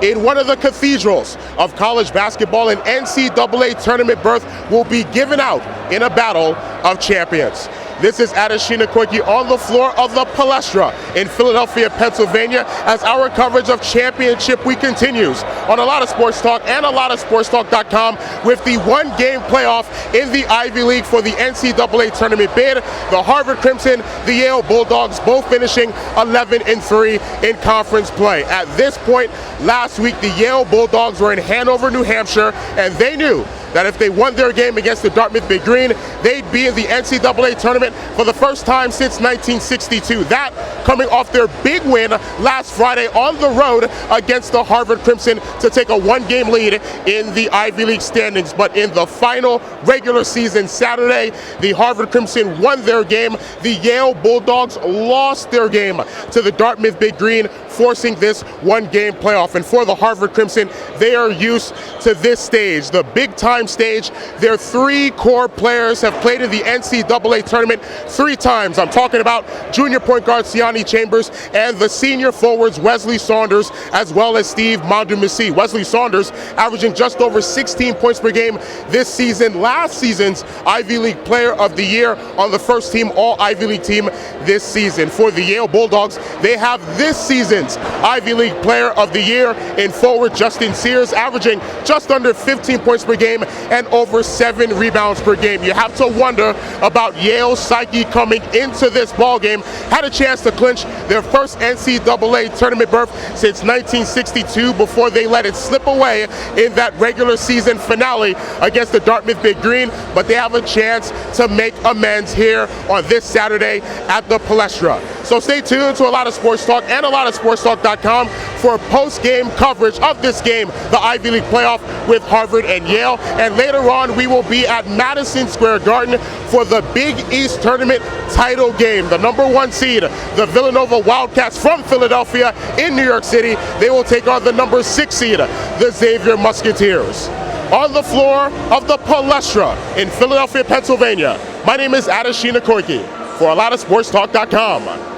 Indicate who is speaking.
Speaker 1: in one of the cathedrals of college basketball, an NCAA tournament berth will be given out in a battle of champions. This is Adesina Koiki on the floor of the Palestra in Philadelphia, Pennsylvania, as our coverage of Championship Week continues on a lot of Sports Talk and a lot of sportstalk.com with the one-game playoff in the Ivy League for the NCAA tournament bid. The Harvard Crimson, the Yale Bulldogs, both finishing 11-3 in conference play. At this point last week, the Yale Bulldogs were in Hanover, New Hampshire, and they knew that if they won their game against the Dartmouth Big Green, they'd be in the NCAA tournament for the first time since 1962. That coming off their big win last Friday on the road against the Harvard Crimson to take a one-game lead in the Ivy League standings. But in the final regular season Saturday, the Harvard Crimson won their game. The Yale Bulldogs lost their game to the Dartmouth Big Green, forcing this one-game playoff. And for the Harvard Crimson, they are used to this stage, the big-time stage. Their three core players have played in the NCAA tournament 3 times. I'm talking about junior point guard Siani Chambers and the senior forwards Wesley Saunders, as well as Steve Mondumisi. Wesley Saunders averaging just over 16 points per game this season, last season's Ivy League Player of the Year on the first team All-Ivy League team this season. For the Yale Bulldogs, they have this season's Ivy League Player of the Year in forward Justin Sears, averaging just under 15 points per game and over 7 rebounds per game. You have to wonder about Yale's psyche coming into this ball game. Had a chance to clinch their first NCAA tournament berth since 1962 before they let it slip away in that regular season finale against the Dartmouth Big Green, but they have a chance to make amends here on this Saturday at the Palestra. So stay tuned to a lot of Sports Talk and a lot of sportstalk.com for post-game coverage of this game, the Ivy League playoff with Harvard and Yale. And later on, we will be at Madison Square Garden for the Big East Tournament title game. The number 1 seed, the Villanova Wildcats from Philadelphia in New York City, they will take on the number 6 seed, the Xavier Musketeers. On the floor of the Palestra in Philadelphia, Pennsylvania, my name is Adesina Koiki for a lot of sportstalk.com.